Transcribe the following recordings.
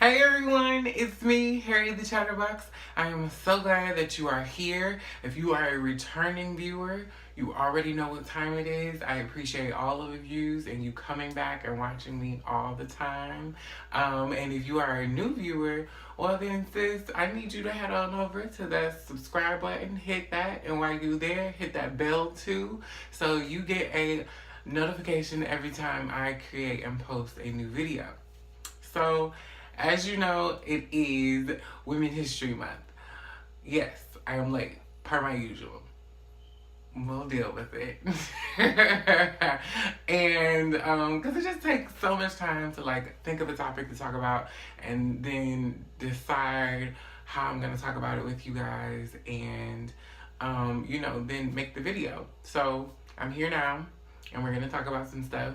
Hi everyone, it's me, Harry the Chatterbox. I am so glad that you are here. If you are a returning viewer, you already know what time it is. I appreciate all of you and you coming back and watching me all the time. And if you are a new viewer, well then sis, I need you to head on over to that subscribe button, hit that, and while you're there, hit that bell too, so you get a notification every time I create and post a new video. So, as you know, it is Women's History Month. Yes, I am late, per my usual. We'll deal with it. And, because it just takes so much time to, like, think of a topic to talk about and then decide how I'm going to talk about it with you guys and, you know, then make the video. So, I'm here now, and we're going to talk about some stuff.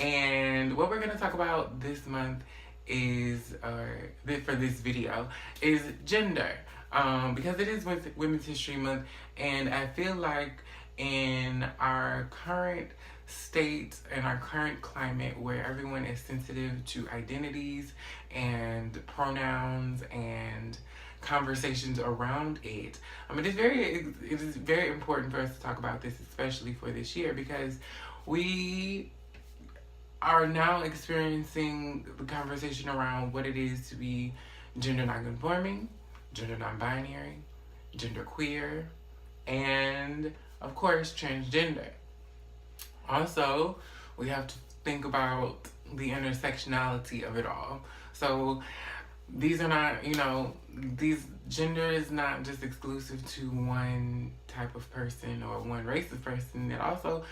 And what we're going to talk about this month is, for this video, is gender. Because it is Women's History Month, and I feel like in our current state and our current climate where everyone is sensitive to identities and pronouns and conversations around it, it is very important for us to talk about this, especially for this year, because we are now experiencing the conversation around what it is to be gender non-conforming, gender non-binary, gender queer, and of course transgender. Also, we have to think about the intersectionality of it all. So these are not, these gender is not just exclusive to one type of person or one race of person. It also,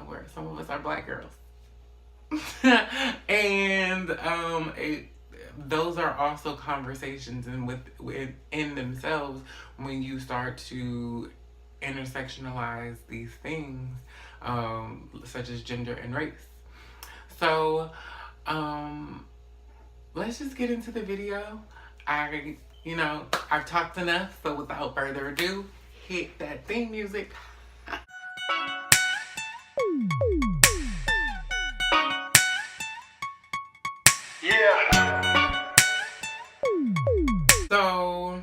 where some of us are black girls. And those are also conversations and within themselves when you start to intersectionalize these things, such as gender and race. So let's just get into the video. I've talked enough, so without further ado, hit that theme music. So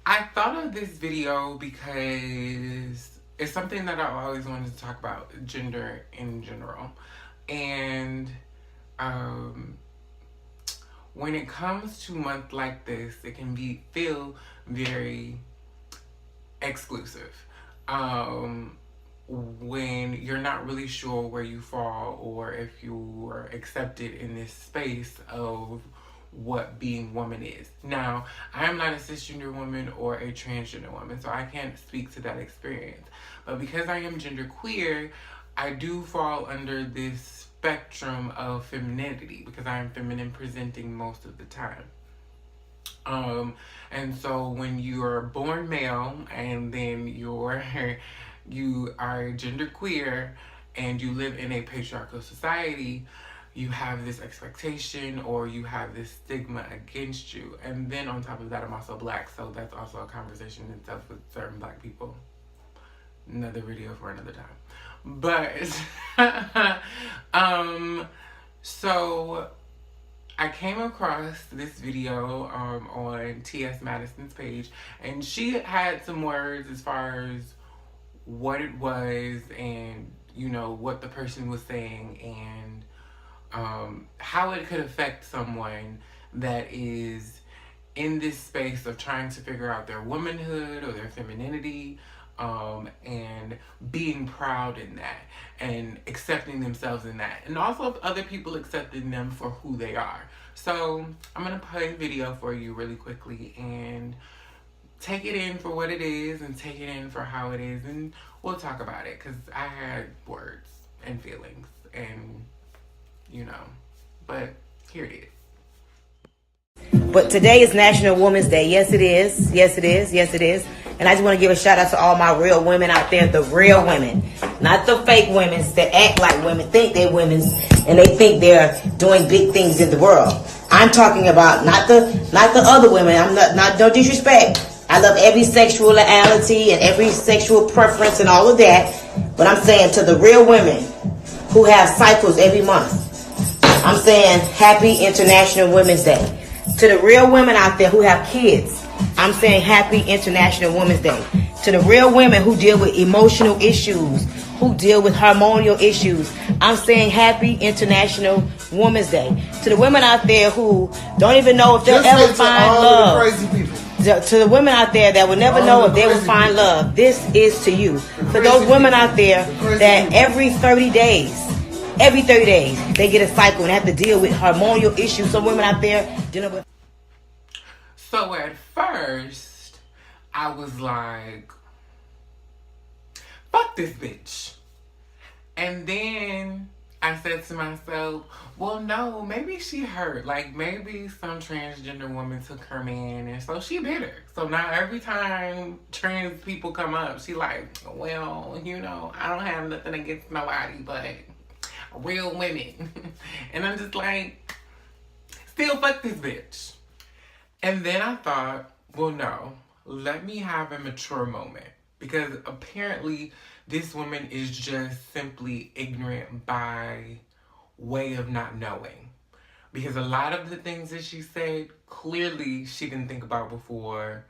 I thought of this video because it's something that I've always wanted to talk about, gender in general. And when it comes to a month like this, it can feel very exclusive. When you're not really sure where you fall or if you are accepted in this space of what being woman is. Now, I am not a cisgender woman or a transgender woman, so I can't speak to that experience. But because I am genderqueer, I do fall under this spectrum of femininity because I am feminine presenting most of the time. And so when you're born male and then you are genderqueer and you live in a patriarchal society, you have this expectation or you have this stigma against you. And then on top of that, I'm also black, so that's also a conversation in itself with certain black people. Another video for another time. But so I came across this video on T.S. Madison's page, and she had some words as far as what it was and what the person was saying and how it could affect someone that is in this space of trying to figure out their womanhood or their femininity, and being proud in that and accepting themselves in that, and also other people accepting them for who they are. So I'm gonna play a video for you really quickly and take it in for what it is and take it in for how it is, and we'll talk about it because I had words and feelings and but here it is. But today is National Women's Day. Yes, it is. Yes, it is. Yes, it is. And I just want to give a shout out to all my real women out there, the real women, not the fake women that act like women, think they're women, and they think they're doing big things in the world. I'm talking about not the other women. I'm not no disrespect. I love every sexuality and every sexual preference and all of that. But I'm saying to the real women who have cycles every month, I'm saying happy International Women's Day. To the real women out there who have kids, I'm saying happy International Women's Day. To the real women who deal with emotional issues, who deal with hormonal issues, I'm saying happy International Women's Day. To the women out there who don't even know if they'll ever find love. Crazy people. To the women out there that will never know if they will find love, this is to you. For those women out there that every 30 days, they get a cycle and have to deal with hormonal issues. Some women out there dealing with. So at first, I was like, fuck this bitch. And then I said to myself, well, no, maybe she hurt. Like, maybe some transgender woman took her man, and so she bitter. So now every time trans people come up, she like, well, I don't have nothing against nobody, but real women. And I'm just like, still fuck this bitch. And then I thought, well, no, let me have a mature moment. Because apparently this woman is just simply ignorant by way of not knowing. Because a lot of the things that she said, clearly she didn't think about before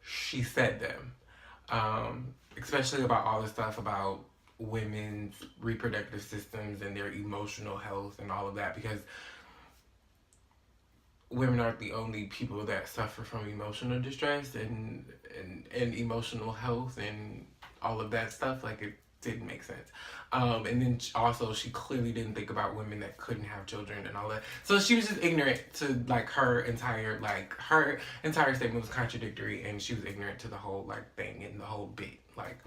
she said them. Especially about all the stuff about women's reproductive systems and their emotional health and all of that. Because women aren't the only people that suffer from emotional distress and emotional health and all of that stuff. Like, it didn't make sense. And then also she clearly didn't think about women that couldn't have children and all that. So she was just ignorant to like her entire statement was contradictory, and she was ignorant to the whole like thing and the whole bit. Like,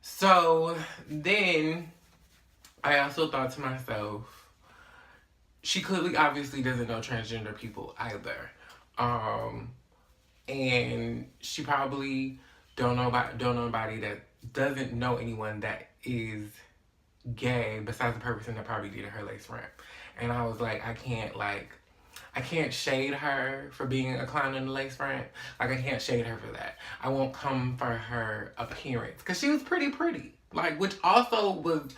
so then I also thought to myself, she clearly obviously doesn't know transgender people either. And she probably don't know anybody that doesn't know anyone that is gay besides the person that probably did her lace front. And I was like, I can't shade her for being a clown in the lace front. Like, I can't shade her for that. I won't come for her appearance, because she was pretty. Like, which also was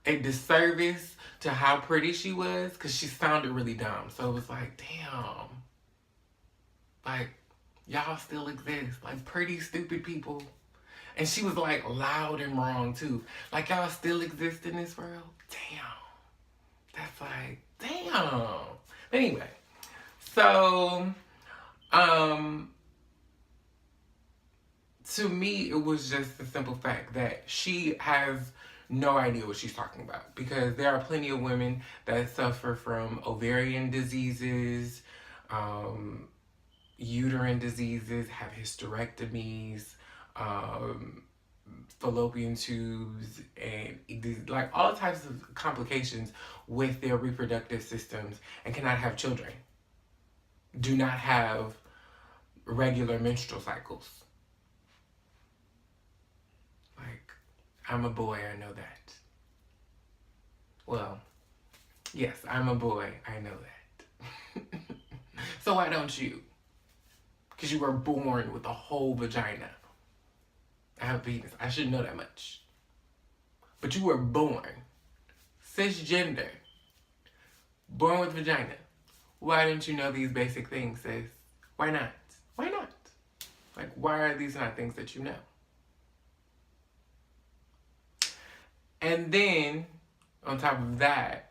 a disservice to how pretty she was, because she sounded really dumb. So it was like, damn. Like, y'all still exist. Like, pretty, stupid people. And she was like loud and wrong too. Like, y'all still exist in this world? Damn. That's like, damn. Anyway. So, to me, it was just the simple fact that she has no idea what she's talking about, because there are plenty of women that suffer from ovarian diseases, uterine diseases, have hysterectomies, fallopian tubes, and like all types of complications with their reproductive systems, and cannot have children, do not have regular menstrual cycles. Like, I'm a boy, I know that. Well, yes, I'm a boy, I know that. So why don't you? Because you were born with a whole vagina. I have a penis. I should know that much. But you were born cisgender, born with vagina. Why didn't you know these basic things, sis? Why not? Why not? Like, why are these not things that you know? And then, on top of that,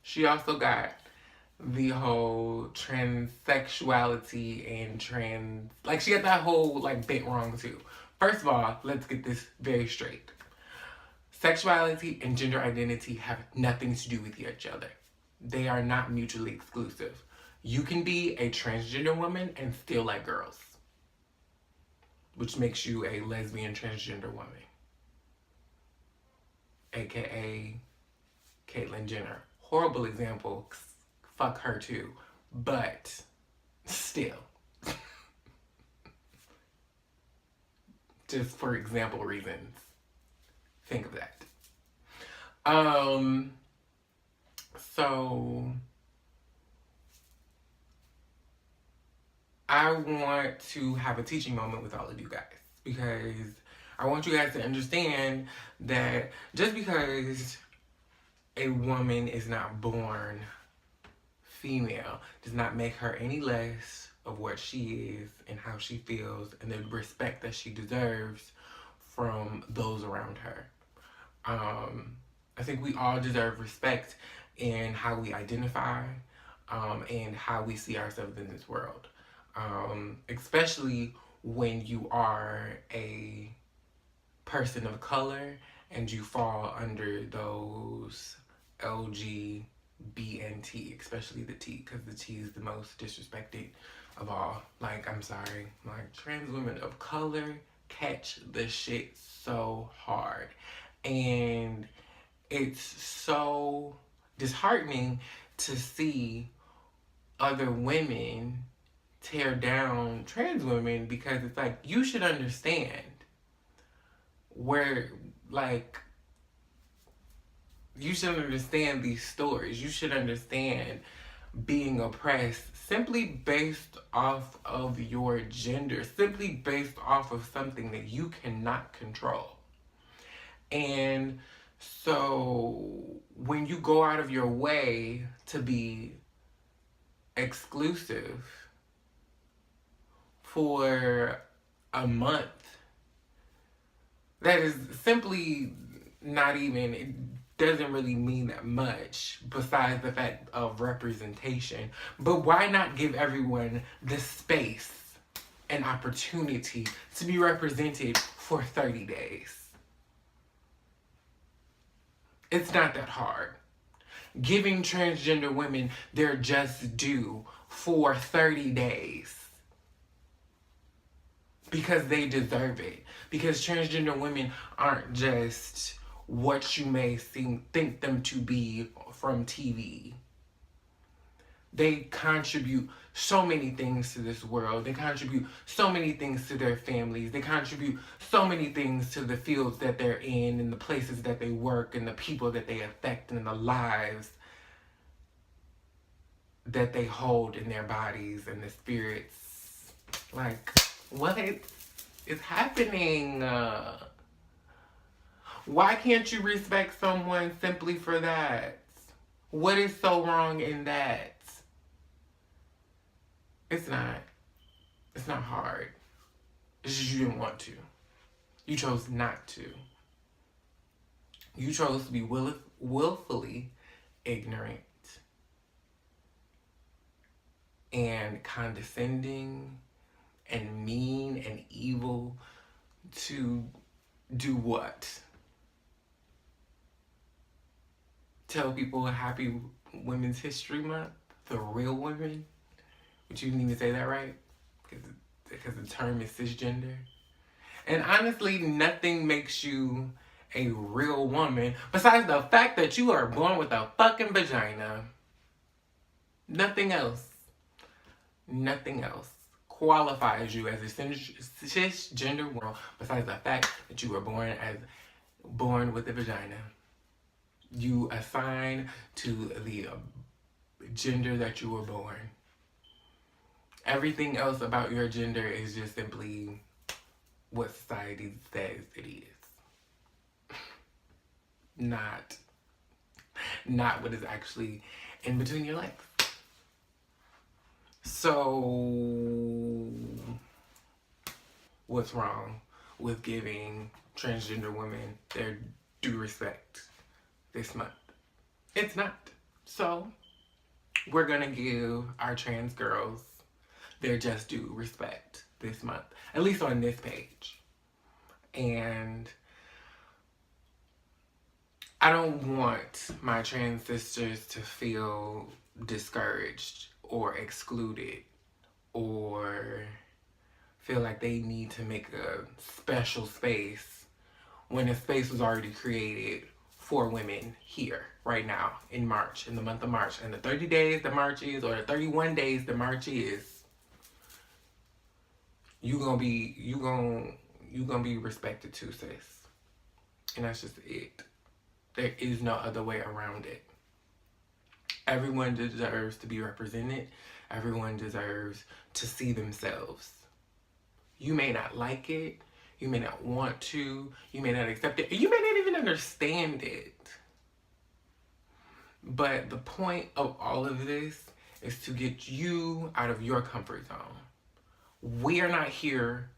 she also got the whole transsexuality and she got that whole, like, bit wrong, too. First of all, let's get this very straight. Sexuality and gender identity have nothing to do with each other. They are not mutually exclusive. You can be a transgender woman and still like girls, which makes you a lesbian transgender woman, aka Caitlyn Jenner. Horrible example. Fuck her too. But still. Just for example reasons. Think of that. So I want to have a teaching moment with all of you guys, because I want you guys to understand that just because a woman is not born female does not make her any less of what she is and how she feels and the respect that she deserves from those around her. I think we all deserve respect in how we identify and how we see ourselves in this world, especially when you are a person of color and you fall under those LG, B, and T, especially the T, because the T is the most disrespected of all. Like, I'm sorry, like, trans women of color catch the shit so hard. And it's so disheartening to see other women tear down trans women, because it's like, you should understand where, like, you should understand these stories. You should understand being oppressed simply based off of your gender, simply based off of something that you cannot control. And so when you go out of your way to be exclusive for a month, that is simply not even, it doesn't really mean that much besides the fact of representation. But why not give everyone the space and opportunity to be represented for 30 days? It's not that hard. Giving transgender women their just due for 30 days. Because they deserve it. Because transgender women aren't just what you may think them to be from TV. They contribute so many things to this world. They contribute so many things to their families. They contribute so many things to the fields that they're in and the places that they work and the people that they affect and the lives that they hold in their bodies and the spirits. Like, what is happening? Why can't you respect someone simply for that? What is so wrong in that? It's not. It's not hard. It's just you didn't want to. You chose not to. You chose to be willfully ignorant and condescending and mean and evil to do what? Tell people a happy Women's History Month? The real women? But you didn't even say that right? Because the term is cisgender. And honestly, nothing makes you a real woman besides the fact that you are born with a fucking vagina. Nothing else qualifies you as a cisgender woman besides the fact that you were born with a vagina. You assign to the gender that you were born. Everything else about your gender is just simply what society says it is. Not what is actually in between your legs. So, what's wrong with giving transgender women their due respect this month? It's not. So, we're gonna give our trans girls their just due respect this month, at least on this page. And I don't want my trans sisters to feel discouraged or excluded or feel like they need to make a special space when a space was already created for women here right now in March, in the month of March. And the 30 days the March is, or the 31 days the March is, you gonna be respected too, sis. And that's just it. There is no other way around it. Everyone deserves to be represented. Everyone deserves to see themselves. You may not like it. You may not want to. You may not accept it. You may not even understand it. But the point of all of this is to get you out of your comfort zone. We are not here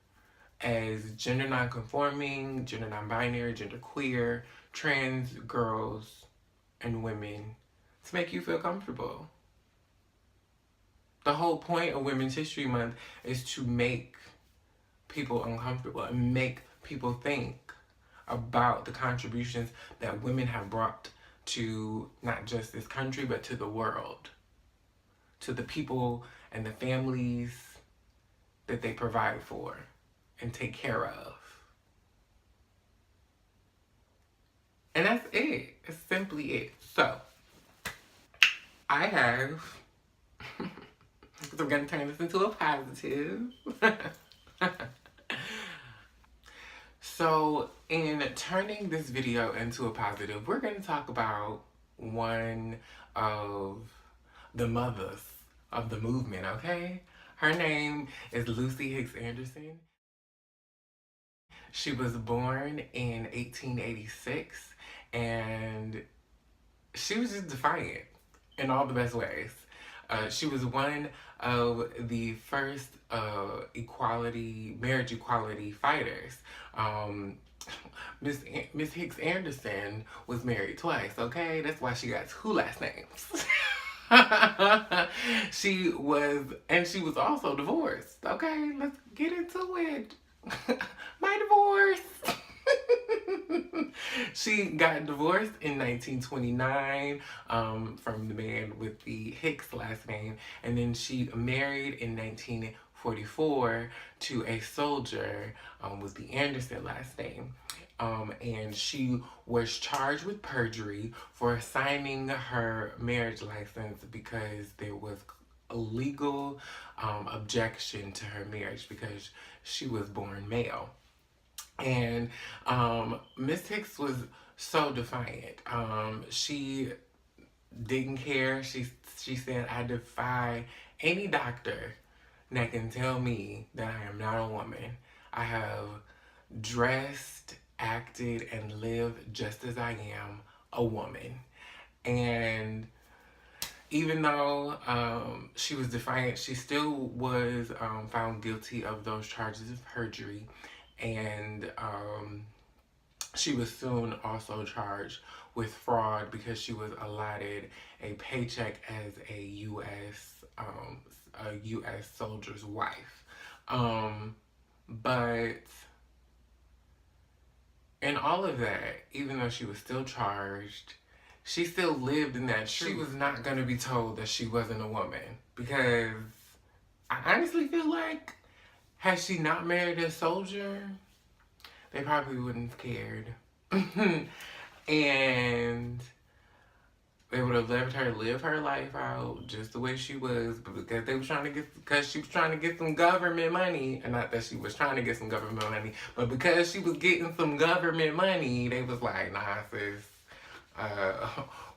as gender non-conforming, gender non-binary, gender queer, trans girls and women to make you feel comfortable. The whole point of Women's History Month is to make people uncomfortable and make people think about the contributions that women have brought to not just this country, but to the world, to the people and the families that they provide for and take care of. And that's it. It's simply it. So, I have, because I'm going to turn this into a positive. So, in turning this video into a positive, we're going to talk about one of the mothers of the movement, okay? Her name is Lucy Hicks Anderson. She was born in 1886, and she was just defiant in all the best ways. She was one of the first marriage equality fighters. Miss Hicks Anderson was married twice, okay? That's why she got 2 last names. She was also divorced, okay? Let's get into it. My divorce. She got divorced in 1929 from the man with the Hicks last name, and then she married in 1944 to a soldier with the Anderson last name. And she was charged with perjury for signing her marriage license because there was a legal objection to her marriage because she was born male. And Miss Hicks was so defiant. She didn't care. She said, "I defy any doctor that can tell me that I am not a woman. I have dressed, acted, and lived just as I am a woman." And even though she was defiant, she still was found guilty of those charges of perjury. And she was soon also charged with fraud because she was allotted a paycheck as a U.S. soldier's wife. But in all of that, even though she was still charged, she still lived in that truth. She was not going to be told that she wasn't a woman, because I honestly feel like had she not married a soldier, they probably wouldn't have cared. And they would have let her live her life out just the way she was, but because she was trying to get some government money, and not that she was trying to get some government money, but because she was getting some government money, they was like, "Nah, sis,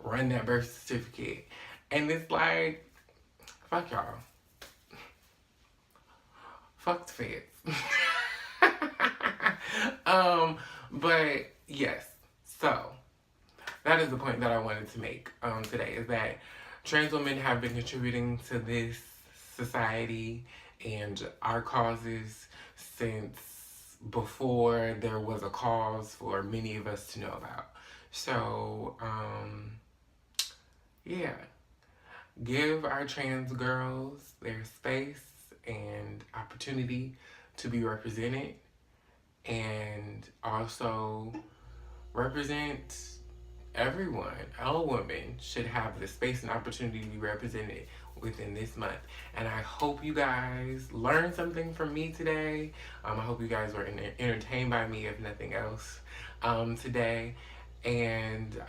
run that birth certificate." And it's like, fuck y'all. Fuck the feds. But yes, so that is the point that I wanted to make today, is that trans women have been contributing to this society and our causes since before there was a cause for many of us to know about. So, yeah, give our trans girls their space and opportunity to be represented, and also represent everyone. All women should have the space and opportunity to be represented within this month. And I hope you guys learned something from me today. I hope you guys were entertained by me, if nothing else, today. And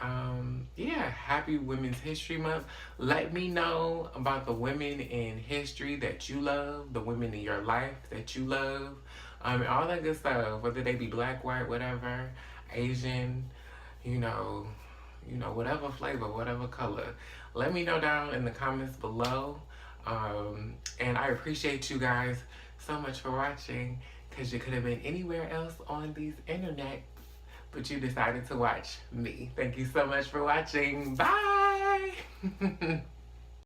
yeah, happy Women's History Month. Let me know about the women in history that you love, the women in your life that you love, and all that good stuff, whether they be black, white, whatever, Asian, you know, whatever flavor, whatever color. Let me know down in the comments below. And I appreciate you guys so much for watching, because you could have been anywhere else on these internet, but you decided to watch me. Thank you so much for watching. Bye!